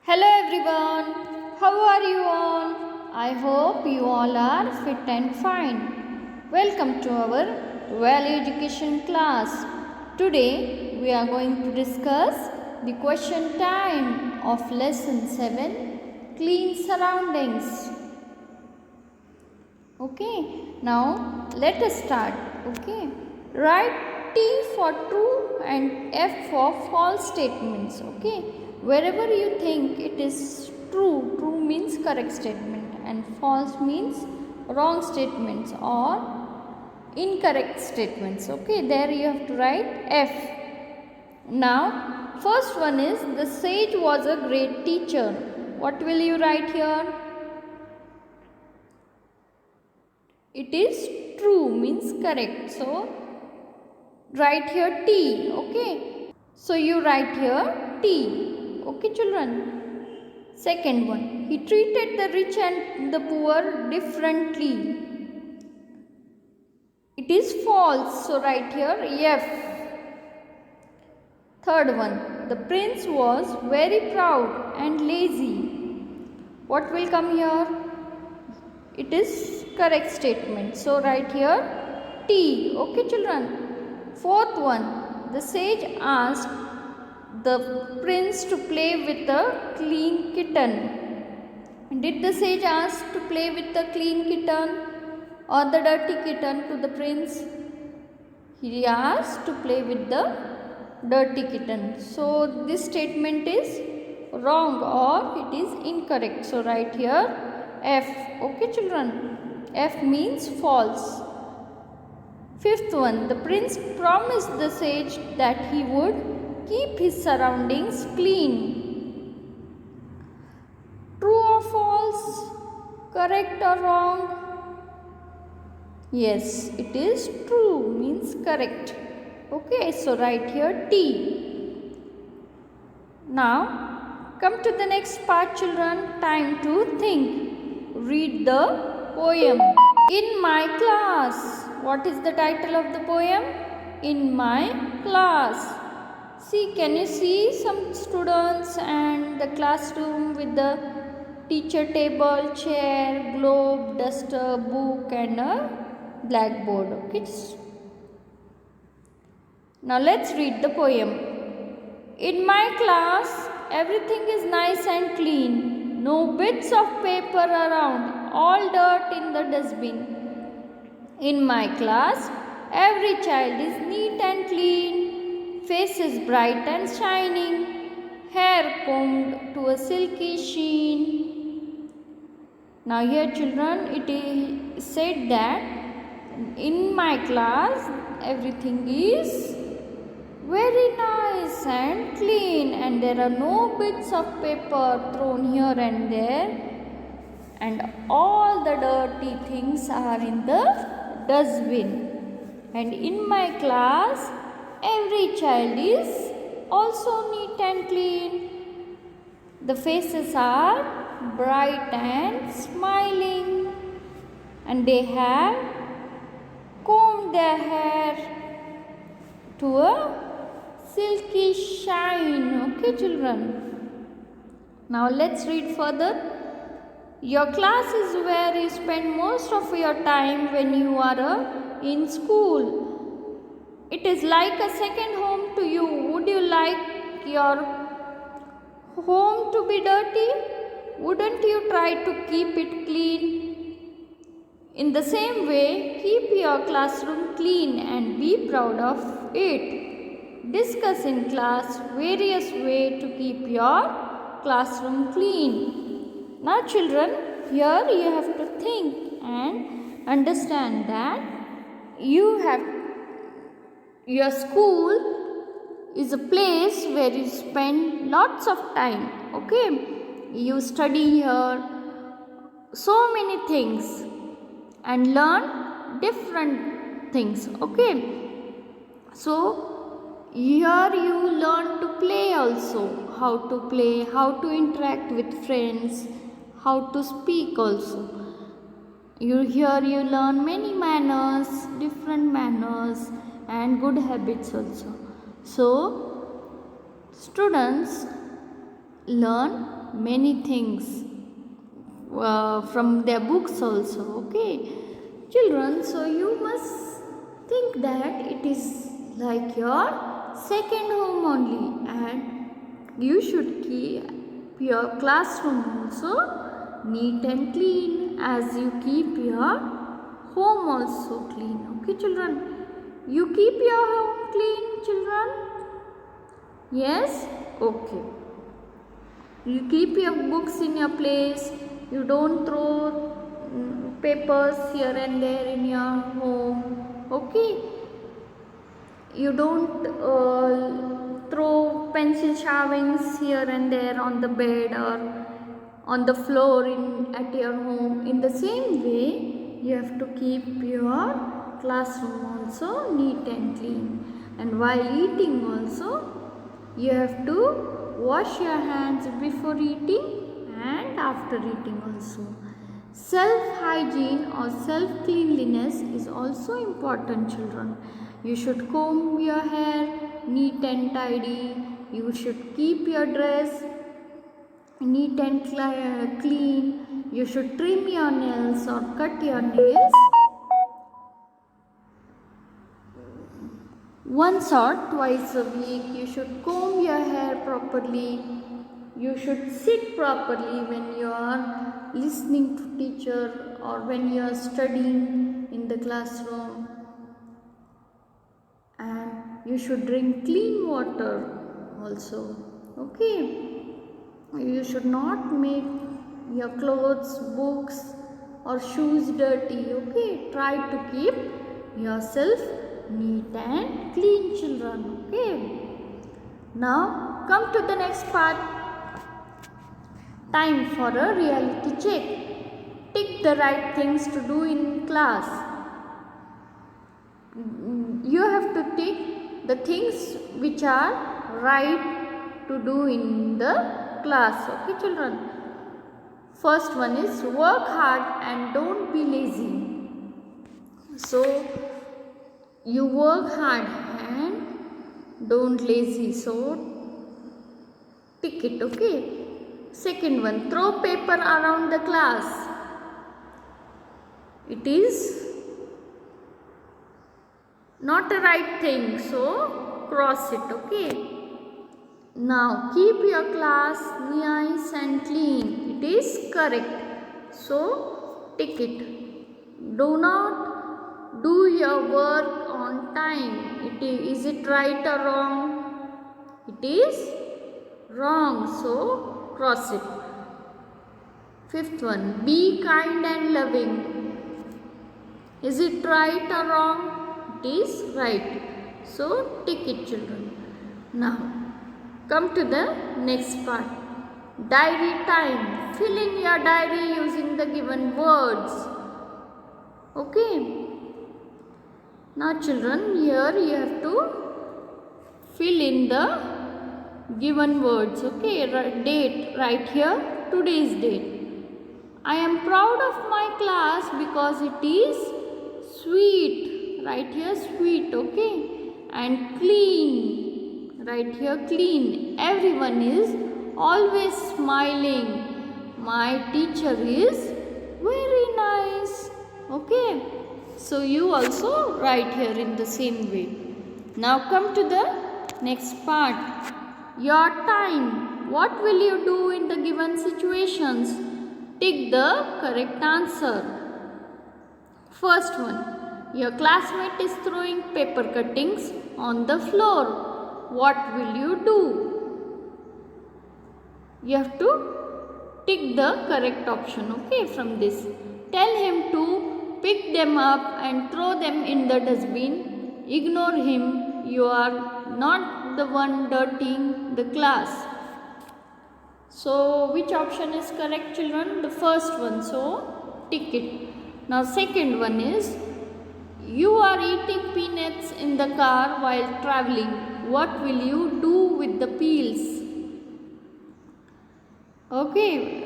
Hello everyone, how are you all? I hope you all are fit and fine. Welcome to our Value Education class. Today we are going to discuss the question time of lesson 7, Clean Surroundings. Okay, now let us start. Okay, write T for true and F for false statements. Okay, wherever you think it is true, true means correct statement and false means wrong statements or incorrect statements. Okay, there you have to write F. Now, first one is the sage was a great teacher. What will you write here? It is true means correct. So, write here T. Okay. So, you write here T. Okay, children. Second one. He treated the rich and the poor differently. It is false. So, write here F. Third one. The prince was very proud and lazy. What will come here? It is correct statement. So, write here T. Okay, children. Fourth one. The sage asked the prince to play with a clean kitten. Did the sage ask to play with the clean kitten or the dirty kitten to the prince? He asked to play with the dirty kitten. So, this statement is wrong or it is incorrect. So, write here F. Okay, children. F means false. Fifth one. The prince promised the sage that he would keep his surroundings clean. True or false? Correct or wrong? Yes, it is true means correct. Okay, so write here T. Now, come to the next part, children. Time to think. Read the poem. In my class. What is the title of the poem? In my class. See, can you see some students and the classroom with the teacher table, chair, globe, duster, book and a blackboard. Okay. Now let's read the poem. In my class, everything is nice and clean. No bits of paper around, all dirt in the dustbin. In my class, every child is neat and clean, faces bright and shining, hair combed to a silky sheen. Now here children, it is said that in my class, everything is very nice and clean and there are no bits of paper thrown here and there and all the dirty things are in the dustbin. And in my class, every child is also neat and clean. The faces are bright and smiling and they have combed their hair to a silky shine. Okay, children. Now let's read further. Your class is where you spend most of your time when you are in school. It is like a second home to you. Would you like your home to be dirty? Wouldn't you try to keep it clean? In the same way, keep your classroom clean and be proud of it. Discuss in class various ways to keep your classroom clean. Now children, here you have to think and understand that your school is a place where you spend lots of time. Okay, you study here so many things and learn different things. Okay, so here you learn to play also, how to play, how to interact with friends, how to speak also. Here you learn many manners, different manners and good habits also. So, students learn many things from their books also. Okay, children, so you must think that it is like your second home only, and you should keep your classroom also neat and clean as you keep your home also clean. Okay, children, you keep your home clean, children? Yes? Okay. You keep your books in your place. You don't throw papers here and there in your home. Okay. You don't throw pencil shavings here and there on the bed or on the floor at your home. In the same way, you have to keep your classroom also neat and clean. And while eating also, you have to wash your hands before eating and after eating also. Self-hygiene or self-cleanliness is also important, children. You should comb your hair neat and tidy. You should keep your dress neat and clean. You should trim your nails or cut your nails once or twice a week. You should comb your hair properly. You should sit properly when you are listening to teacher or when you are studying in the classroom. And you should drink clean water also. Okay. You should not make your clothes, books or shoes dirty. Okay. Try to keep yourself neat and clean, children. Okay. Now come to the next part. Time for a reality check. Tick the right things to do in class. You have to tick the things which are right to do in the class. Okay, children. First one is work hard and don't be lazy. So you work hard and don't lazy. So tick it. Okay. Second one, throw paper around the class. It is not a right thing, so cross it. Okay. Now keep your class nice and clean. It is correct, so tick it. Do not do your work on time. Is it right or wrong? It is wrong, so cross it. Fifth one, be kind and loving. Is it right or wrong? It is right. So tick it, children. Now come to the next part. Diary time. Fill in your diary using the given words. Okay. Now children, here you have to fill in the given words. Okay, date right here, today's date. I am proud of my class because it is sweet. Right here, sweet. Okay, and clean. Right here, clean. Everyone is always smiling. My teacher is very nice. Okay, so you also write here in the same way. Now come to the next part. Your time. What will you do in the given situations? Tick the correct answer. First one. Your classmate is throwing paper cuttings on the floor. What will you do? You have to tick the correct option. Okay, from this. Tell him to pick them up and throw them in the dustbin. Ignore him. You are not the one dirtying the class. So which option is correct, children? The first one. So tick it. Now second one is, you are eating peanuts in the car while traveling. What will you do with the peels? Okay,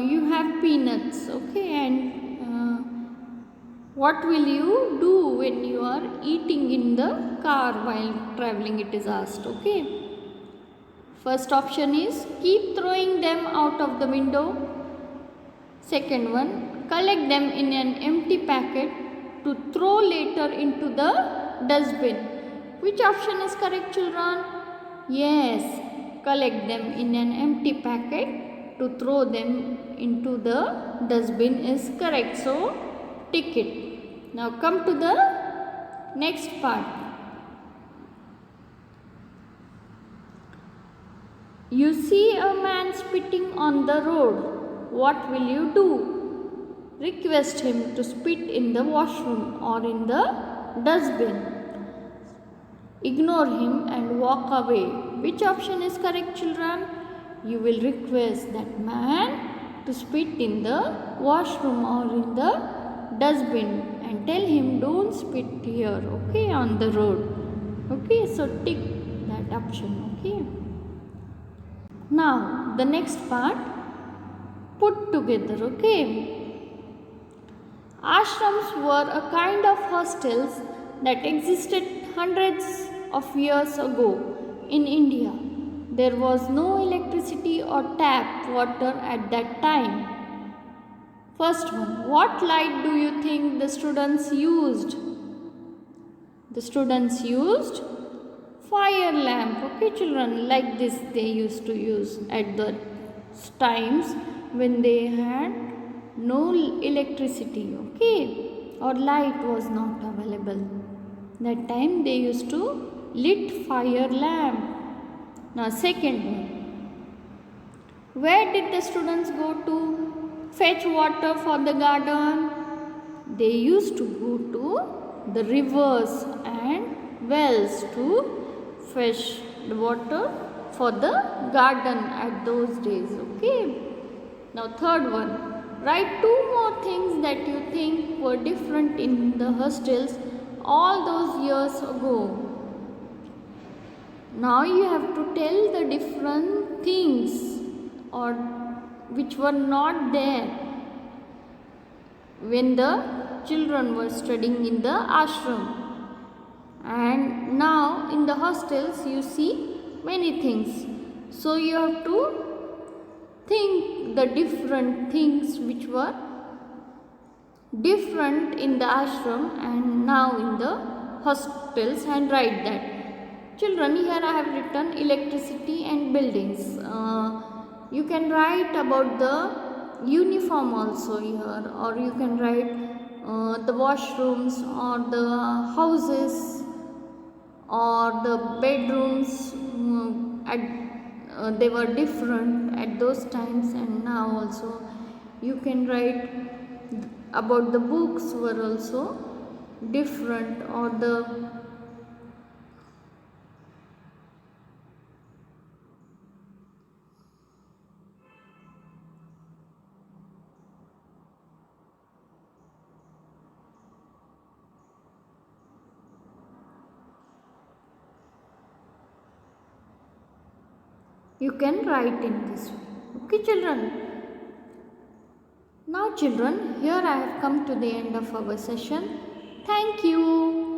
you have peanuts. Okay, and what will you do when you are eating in the car while traveling? It is asked. Okay. First option is keep throwing them out of the window. Second one, collect them in an empty packet to throw later into the dustbin. Which option is correct, children? Yes, collect them in an empty packet to throw them into the dustbin is correct. So, tick it. Now come to the next part. You see a man spitting on the road. What will you do? Request him to spit in the washroom or in the dustbin. Ignore him and walk away. Which option is correct, children? You will request that man to spit in the washroom or in the dustbin and tell him don't spit here, okay, on the road. Okay, so tick that option, okay. Now, the next part, put together, okay. Ashrams were a kind of hostels that existed hundreds of years ago in India. There was no electricity or tap water at that time. First one, what light do you think the students used? The students used fire lamp, okay children, like this they used to use at the times when they had no electricity, okay, or light was not available. That time they used to lit fire lamp. Now second one, where did the students go to fetch water for the garden? They used to go to the rivers and wells to fetch the water for the garden at those days, okay. Now third one, write two more things that you think were different in the hostels all those years ago. Now you have to tell the different things or which were not there when the children were studying in the ashram. And now in the hostels you see many things. So you have to think the different things which were different in the ashram and now in the hostels and write that. Children, here I have written electricity and buildings. You can write about the uniform also here, or you can write the washrooms or the houses or the bedrooms they were different at those times and now also. You can write about the books were also different or the you can write in this way. Okay children. Now children, here I have come to the end of our session. Thank you.